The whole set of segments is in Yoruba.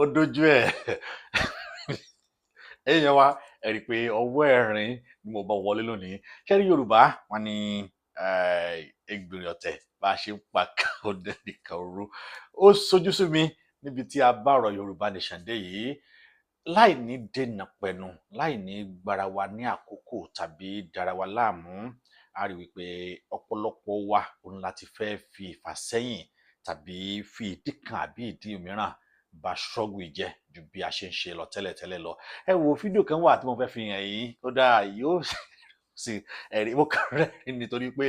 ó dojú ẹ̀ èèyàn wa ẹ rí i pé ọwọ́ ẹ̀rín ni mo bá wọlé lónìí ṣẹ́rí Yorùbá wọn ni Egbirin ọ̀tẹ̀ bá a ṣe ń pa káwọn nìkan ru ó sojú sí mi níbi tí a bá ọ̀rọ̀ Yorùbá Nation dé yìí láì ní dènà pẹ̀nu láì ní gbára wa ní àkókò tàbí dára wa láàmú a rí wípé ọ̀pọ̀lọpọ̀ wa òun láti fẹ́ fi ìfàsẹ́yìn tàbí fi ìdí kan àbí ìdí mìíràn bá ṣọ́gù ìjẹ́ ju bí a ṣe ń ṣe lọ tẹ́lẹ̀tẹ́lẹ̀ lọ ẹ wo fídíò kan wà tí mo fẹ́ fi hàn yín kódà yóò sì ẹ̀rí mo kàn rẹ́rìn nítorí pé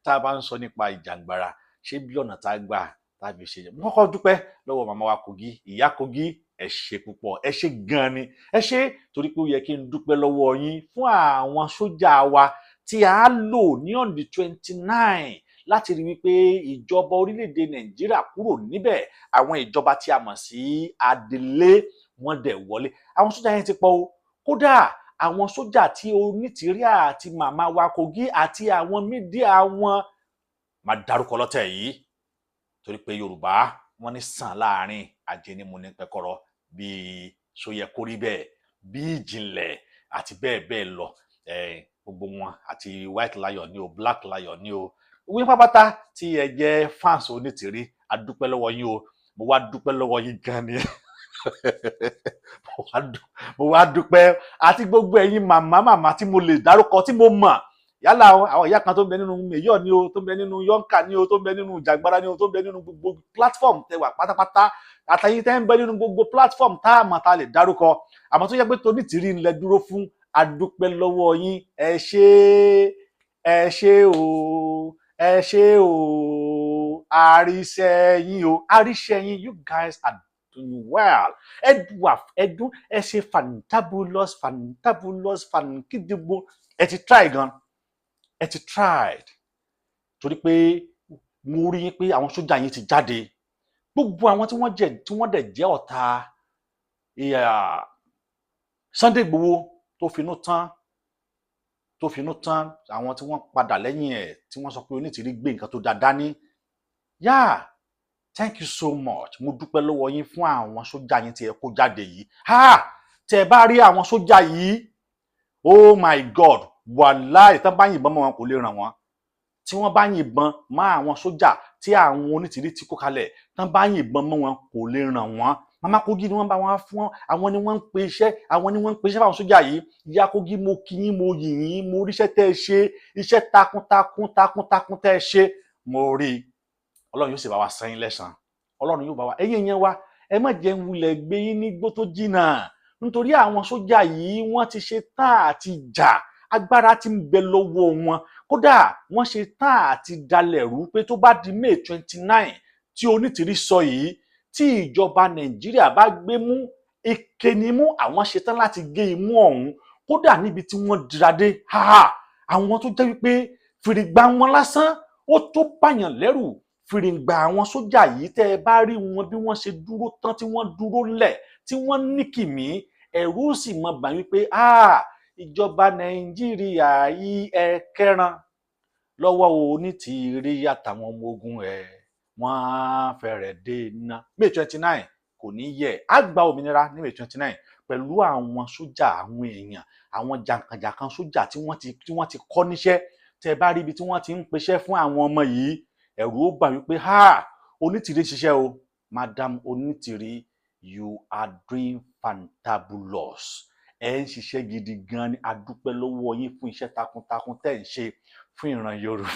tá a bá ń sọ nípa ìjàngbara ṣé bí ọ̀nà tá a gbà tàbí ṣe jẹ́ mo kọ́kọ́ dúpẹ́ lọ́wọ́ màmá wa Kogi ìyá Kogi ẹ ṣé púpọ̀ ẹ ṣé gan ni ẹ ṣé torí pé ó yẹ kí n dúpẹ́ lọ́wọ́ yín fún àwọn sójà wa tí a lò ní on the 29 láti rí wípé ìjọba orílẹ̀-èdè Nàìjíríà kúrò níbẹ̀ àwọn ìjọba tí a mọ̀ sí adelé wọ́n dẹ̀ wọlé àwọn sójà yẹn ti pọ̀ o kódà àwọn sójà tí Onitiri àti màmá wa Kogi àti àwọn mídíà wọn máa dárúkọ lọ́tẹ̀ yìí torí pé Yorùbá wọ́n ní sàn láàrin ajẹnimu ní pẹkọrọ bíi sóyẹ kórí bẹ́ẹ̀ bí ìjìnlẹ̀ àti bẹ́ẹ̀ bẹ́ẹ̀ lọ gbogbo wọn àti white lion ni o black lion ni o wí pápátá tí ẹ jẹ́ fans Onitiri a dúpẹ́ lọ́wọ́ yín o mo wá dúpẹ́ lọ́wọ́ yín gan ni mo wá dúpẹ́ àti gbogbo ẹ̀yin màmá tí mo lè dárúkọ tí mo mọ̀ yálà àwọn ìyá kan tó ń bẹ nínú Mèyọ̀ ni o tó ń bẹ nínú Yonka ni o tó ń bẹ nínú Jàgbára ni o tó ń bẹ nínú gbogbo platform tẹwà pátápátá àtàyè tẹ́ ń bẹ nínú gbogbo platform tá a mọ̀ tá a lè dárúkọ àmọ́ tó yẹ pé Onitiri ń lẹ dúró fún a dúpẹ́ lọ́wọ́ yín ẹ ṣé o àríṣẹ́ yín o àríṣẹ́ yín you guys are doing well ẹdùn ẹ ṣe fantabulous fankidigbo ẹ ti try gan ẹ ti tried torí pé mo rí pé àwọn sójà yín ti jáde gbogbo àwọn tí wọ́n dẹ̀ jẹ́ ọ̀tá Sunday Igboho tó finú tán àwọn tí wọ́n padà lẹ́yìn ẹ̀ tí wọ́n sọ pé Onitiri gbé nǹkan tó dáadáa ní thank you so much mo dúpẹ́ lọ́wọ́ yín fún àwọn sójà yín tí ẹ kó jáde yìí tẹ́ bá rí àwọn sójà yìí oh my God wàláì tán bá yìnbọn mọ́ wọn kò lè ràn wọ́n tí wọ́n bá yìnbọn mọ́ àwọn sójà tí àwọn Onitiri ti kó kalẹ̀ tán bá yìnbọn mọ́ wọn kò lè ràn wọ́n màmá Kogi ni wọ́n bá wọn fún àwọn ni wọ́n ń pe iṣẹ́ fáwọn sójà yìí ìyá Kogi mo kí yín mo yìn yín mo ríṣẹ́ tẹ́ ẹ ṣe iṣẹ́ takuntakun tẹ́ ẹ ṣe mo rí Ọlọ́run yóò sì bá wa san yín lẹ́san Ọlọ́run yóò bá wa ẹ̀yin yẹn wa ẹ má jẹ́ ń wulẹ̀ gbé yín ní igbó tó jìnnà nítorí àwọn sójà yìí wọ́n ti ṣe tán àti jà agbára ti ń bẹ lọ́wọ́ wọn kódà wọ́n ṣe tán àti dalẹ̀ rú pé tó bá di May 29 tí Onitiri sọ yìí tí ìjọba Nàìjíríà bá gbé mú ìkẹnimú àwọn ṣe tán láti gé imú ọ̀hún kódà níbi tí wọ́n dira dé àwọn tó jẹ́ wípé fìrìgbà wọn lásán ó tó bàyàn lẹ́rù fìrìgbà àwọn sójà yìí tẹ́ ẹ bá rí wọn bí wọ́n ṣe dúró tán tí wọ́n dúró lẹ̀ tí wọ́n ní kìmí ẹ̀rù sì mọ bà wípé ìjọba Nàìjíríà yìí ẹ kẹran lọ́wọ́ Onitiri àtàwọn ọmọ ogun wọ́n fẹ́rẹ̀ dé iná May 29 kò ní yẹ á gba òmìnira ní May 29 pẹ̀lú àwọn sójà àwọn èèyàn àwọn jàǹkànjàǹkàn sójà tí wọ́n ti kọ́ níṣẹ́ tẹ́ bá rí ibi tí wọ́n ti ń pèsè fún àwọn ọmọ yìí ẹ̀rù ó bà wípé Onitiri ṣiṣẹ́ o Madam Onitiri you are doing fantabulous ẹ ń ṣiṣẹ́ gidi gan ni a dúpẹ́ lọ́wọ́ yín fún iṣẹ́ takuntakun tẹ́ ń ṣe fún ìran Yorùbá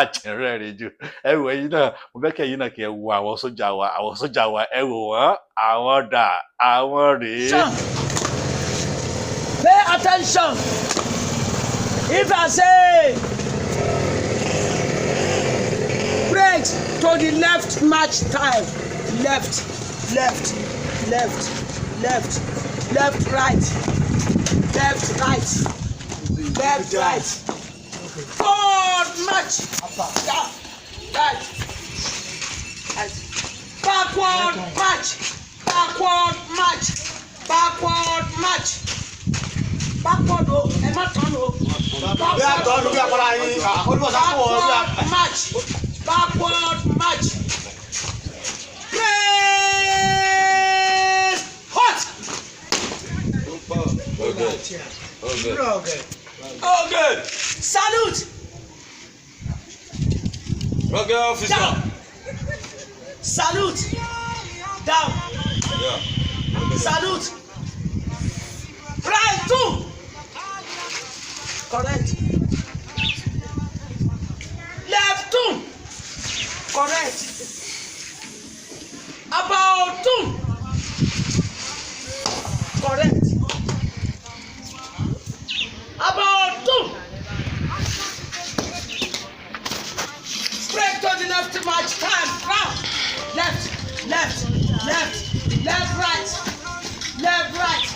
àjẹrẹ rẹ jù ẹ wò ẹ̀yin náà mo fẹ́ kẹ́ ẹ̀yin náà kẹ́ ẹ wo àwọn sójà wa ẹ wò wọ́n àwọn dà àwọn rèé. Pay attention if I say break to the left march time left right forward march right backward march backward o ẹ má tán o backward march chair. Okay. Okay. Okay. Salute. Okay, officer. Down. Salute. Down. Yeah. Okay. Salute. Right, two. Correct. Left, two. Correct. About two. Correct. About two. Straight to the left, march time. Round. Left, left, left, left, right, left, right,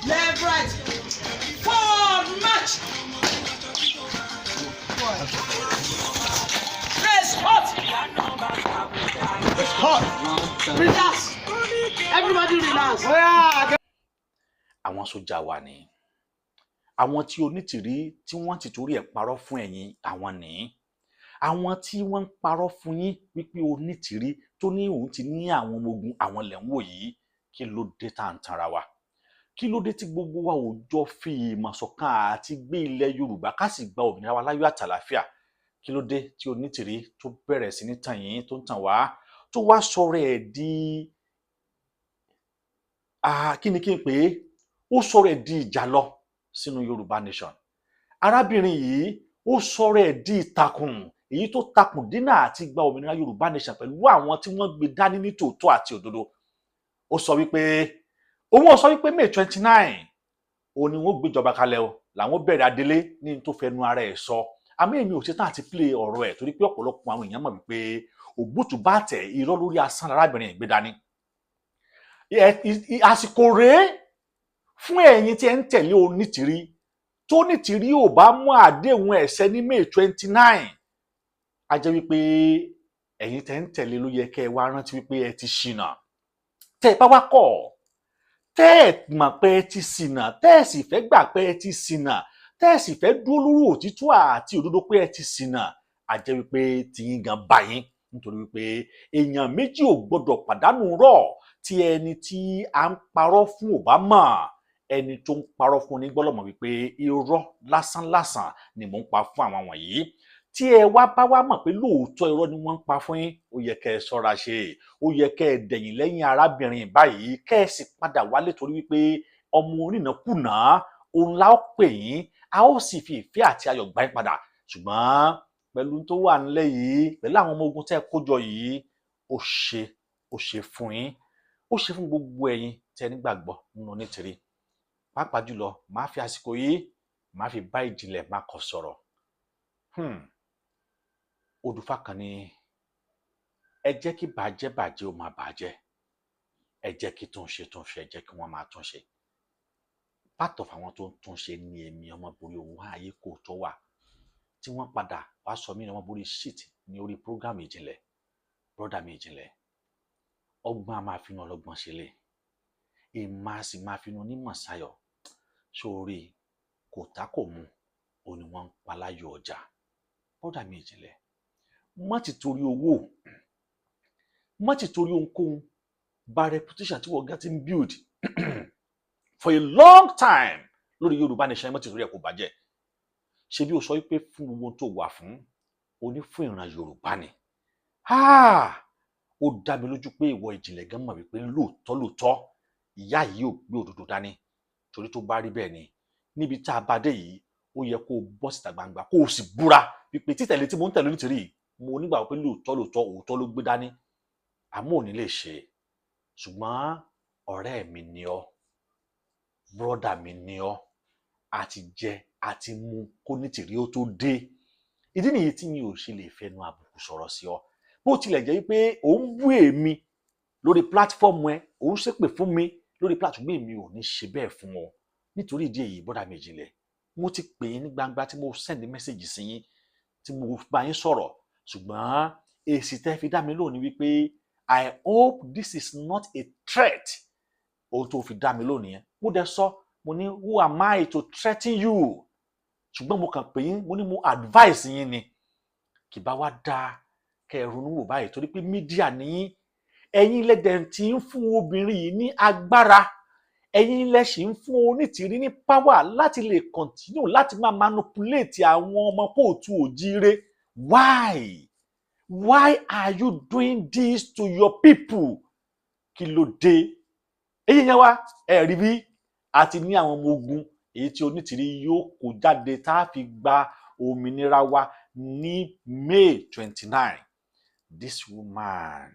left, right. Forward, march. Press hot. It's hot. Relax. Everybody relax. Àwọn sójà wa ni àwọn tí Onítìrí tí wọ́n ti torí ẹ̀ parọ́ fún ẹ̀yin àwọn ní àwọn tí wọ́n ń parọ́ fún yín wípé Onítìrí tó ní òun ti ní àwọn ọmọ ogun àwọn lẹ̀ ń wò yìí kí ló dé tá à ń tanra wa kí ló dé tí gbogbo wa ò jọ fi ìmọ̀ ṣọ̀kan àti gbé ilẹ̀ Yorùbá ká sì gba òmìnira wa láyọ̀ àtàlàáfíà kí ló dé tí Onítìrí tó bẹ̀rẹ̀ sí ní tàn yín tó ń tàn wá tó wá sọ̀rọ̀ ẹ̀ di kí ni kí n pè é ó sọ̀rọ̀ ẹ̀ di ìjà lọ sínú Yorùbá nation arábìnrin yìí ó sọ̀rọ̀ ẹ̀ di ìtàkùn èyí tó takùn dínà àti gba òmìnira Yorùbá nation pẹ̀lú àwọn tí wọ́n gbé dání ní tòótọ́ àti òdodo ó sọ wípé òun ò sọ wípé May 29 òun ni wọ́n gbéjọba kalẹ̀ o làwọn bẹ̀rẹ̀ adélé ní tó fẹnu ara ẹ̀ sọ àmọ́ èmi ò ṣetán àti play ọ̀rọ̀ ẹ̀ torí pé ọ̀pọ̀lọpọ̀ àwọn èèyàn mọ̀ wípé òbútù bá tẹ̀ irọ́ lórí asán arábìnrin gbé dání àsìkò rèé fún ẹ̀yin tí ẹ ń tẹ̀lé Onítìrí tó Onítìrí ò bá mú àdéhùn ẹ̀ṣẹ̀ ní May 29 a jẹ́ wípé ẹ̀yin tẹ́ ń tẹ̀lé ló yẹ kẹ́ ẹ wá rántí wípé ẹ ti ṣìnà tẹ́ ẹ bá wá kọ̀ tẹ́ ẹ mọ̀ pé ẹ ti ṣìnà tẹ́ ẹ sì fẹ́ gbà pé ẹ ti ṣìnà tẹ́ ẹ sì fẹ́ dúró lórí òtítọ́ àti òdodo pé ẹ ti ṣìnà a jẹ́ wípé tiyín gan bá yín nítorí wípé èèyàn méjì ò gbọdọ̀ pàdánù rọ̀ tí ẹni tí à ń parọ́ fún ò bá mọ̀ ẹni tó ń parọ́ fún ní gbọ́dọ̀ mọ̀ wípé irọ́ lásánlásán ni mò ń pa fún àwọn wọ̀nyí tí ẹ wá bá wá mọ̀ pé lóòótọ́ irọ́ ni wọ́n ń pa fún yín ó yẹ kẹ́ ẹ ṣọ́ra ṣe ó yẹ kẹ́ ẹ dẹ̀yìn lẹ́yìn arábìnrin báyìí kẹ́ ẹ sì padà wálé torí wípé ọmọ onínàkúnà òun la ó pè yín a ó sì fi ìfẹ́ àti ayọ̀ gbà yín padà ṣùgbọ́n pẹ̀lú tó wà nílẹ̀ yìí pẹ̀lú àwọn ọmọ ogun tẹ́ ẹ kójọ yìí ó ṣe fún yín ó ṣe fún gbogbo ẹ̀yin tẹ́ nígbàgbọ́ nínú Onítìrí pàápàá jùlọ máa fi àsìkò yìí máa fi bá ìjìnlẹ̀ máa kọ sọ̀rọ̀ odùfà kan ní ẹ jẹ́ kí bàjẹ́ ó máa bàjẹ́ ẹ jẹ́ kí túnṣe ẹ jẹ́ kí wọ́n máa túnṣe part of àwọn tó ń túnṣe ní èmi Ọmọboriowo ayé kò tó wà tí wọ́n padà wá sọ mí ní Ọmọborí shit ní orí program ìjìnlẹ̀ brọ́dà mi ìjìnlẹ̀ ọgbọ́n a máa fi hàn ọlọ́gbọ́n ṣe lè èèmà sì máa fi hàn onímọ̀ sáyọ̀ sórí kò tá kò mu òun ni wọ́n ń pa láyọ̀ ọjà brọ́dà mi ìjìnlẹ̀ má ti torí owó má ti torí ohunkóhun bà reputation tí wọ́n gá ti ń build for a long time lórí Yorùbá nation má ti torí ẹ̀ kó bàjẹ́ ṣe bí o sọ wípé fún gbogbo tó wà fún oní fún ìran Yorùbá ni ó dá mi lójú pé ìwọ ìjìnlẹ̀ gan mọ̀ wípé lóòótọ́ ìyá yìí ò gbé òdodo dání torí tó bá rí bẹ́ẹ̀ ni níbi tá a bá dé yìí ó yẹ kó o bọ́ síta gbangba kó o sì búra wípé títẹ̀lé tí mo ń tẹ̀lé Onítìrí mo nígbà pé lóòótọ́ òótọ́ ló gbé dání àmọ́ ò ní lè ṣe ṣùgbọ́n ọ̀rẹ́ mi ni ọ́ brọ́dà mi ni ọ́ àti jẹ àti mu kó Onítìrí ó tó dé ìdí nìyí tí mi ò ṣe lè fẹnu àbùkù sọ̀rọ̀ sí ọ bó tilẹ̀ jẹ́ wípé òun bú èmi lórí pílátífọ́ọ̀mù ẹ òun ṣépè fún mi lórí pílátífọ́ọ̀mù mi ò ní ṣe bẹ́ẹ̀ fún ọ nítorí ìdí èyí brọ́dà mi ìjìnlẹ̀ mo ti pè é ní gbangba tí mo send message sí yín tí mo bá yín sọ̀rọ̀ ṣùgbọ́n èsì tẹ́ fi dá mi lónìí wípé I hope this is not a threat ohun tó fi dá mi lónìí yẹn mo dẹ̀ sọ mo ní who am I to threaten you ṣùgbọ́n mo kàn pè yín mo ní mo advice yín ni kì bá wá dáa kẹ́ ẹ ronú wò báyìí torí pé mídíà ní ẹ̀yin lẹ́dẹ̀ tí ń fún obìnrin yìí ní agbára ẹ̀yin lẹ ṣì ń fún Onítìrí ní power láti lè continue láti máa manipulate àwọn ọmọ kóòtù òjíire. Why are you doing this to your people? Kí ló dé? Èyí yẹn wá ẹ̀rí bí àti ní àwọn ọmọ ogun èyí tí Onítìrí yóò kó jáde tá a fi gba òmìnira wa ní May 29. This woman,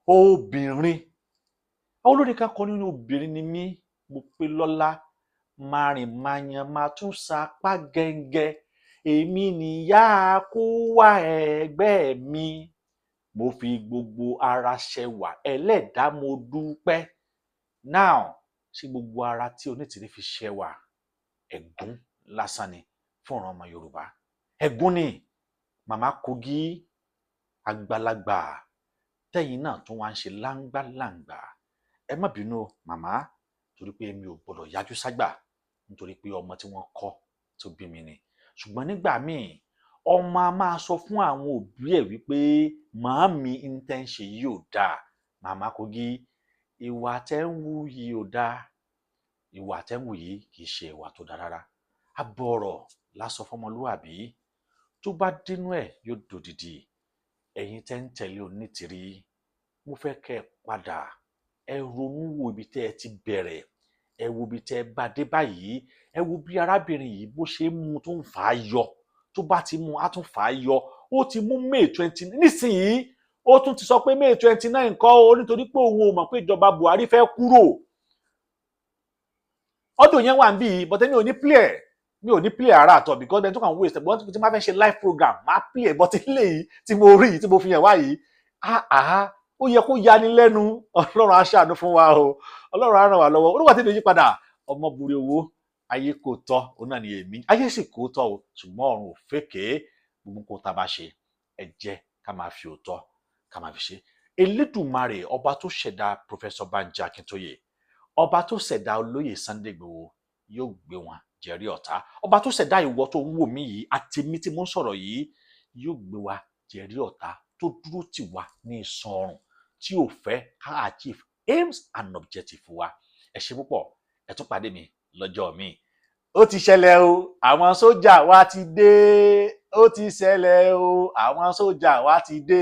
obìnrin olórin kan kọ nínú obìnrin ni mí, mo pé lọ́lá máa rìn máa yan máa tún sapá gẹ́ngẹ́, èmi nìyá kó wá ẹgbẹ́ mi, mo fi gbogbo ara ṣẹwà ẹlẹ́dàá mo dúpẹ́. Now ṣé gbogbo ara tí Onítìrí fi ṣẹwà ẹ̀gún lásán ni fún ọ̀ràn ọmọ Yorùbá? Ẹ̀gún ni màmá Kogi àgbàlagbà tẹ́yìn náà tún wá ń ṣe láǹgbàláǹgbà. Ẹ má bínú màmá, torí pé mi ò gbọdọ̀ yájú ságbà nítorí pé ọmọ tí wọ́n kọ́ tó bí mi ni. Ṣùgbọ́n nígbà míì ọmọ a máa sọ fún àwọn òbí ẹ̀ wípé màámi ń tẹ́ ń ṣe yìí ò dáa. Màmá Kogi, ìwà tẹ́ ń wù yìí ò dáa, ìwà tẹ́ ń wù yìí kì í ṣe ìwà tó dáa rárá. Abọ̀rọ̀ lásọ fọmọlúwàbí, tó bá dínú ẹ̀ yóò dòdìdì. Ẹ̀yin tẹ́ ń tẹ̀lé Onítìrí, mo fẹ́ kẹ́ ẹ padà, ẹ ronú wo ibi tẹ́ ẹ ti bẹ̀rẹ̀, ẹ wo ibi tẹ́ ẹ bá dé báyìí, ẹ wo bí arábìnrin yìí bó ṣe mú tó ń fà á yọ, tó bá ti mú á tún fà á yọ. Ó ti mú May 20 nísìnyí, ó tún ti sọ pé May 29 kọ́ o, nítorí pé òun ò mọ̀ pé ìjọba Buhari fẹ́ kúrò. Ọdún yẹn wà ń bí but mi ò ní play ara àtọ̀ because ẹni tó kàn waste but tí máa fẹ́ ṣe live program máa play but eléyìí tí mo rí tí mo fi hàn wá yìí ó yẹ kó yani lẹ́nu. Ọlọ́run á ṣàánú fún wa o, Ọlọ́run á ràn wá lọ́wọ́. Olúwa tí mi yí padà, Ọmọboriowo, ayé kò tọ́ òun náà ni èmi, ayé sì kò tọ́ o, ṣùgbọ́n ọ̀run ò fèké. Gbogbo nǹkan tá a bá ṣe ẹ jẹ́ ká máa fi òótọ́ ká máa fi ṣe. Elédùmarè ọba tó ṣẹ̀dá Professor Banji Akintoye, ọba tó ṣẹ̀dá olóyè Sunday Igboho yóò gbé wọn jẹ́rí ọ̀tá. Ọba tó ṣẹ̀dá ìwọ tó ń wò mí yìí àti mi tí mo ń sọ̀rọ̀ yìí yóò gbé wa jẹ́rí ọ̀tá, tó dúró tì wá ní ìsan ọrùn, tí ò fẹ́ ká achieve aims and objectives wa. Ẹ ṣé púpọ̀, ẹ tún pàdé mi lọ́jọ́ mi. Ó ti ṣẹlẹ̀ o, àwọn sójà wa ti dé. Ó ti ṣẹlẹ̀ o, àwọn sójà wa ti dé.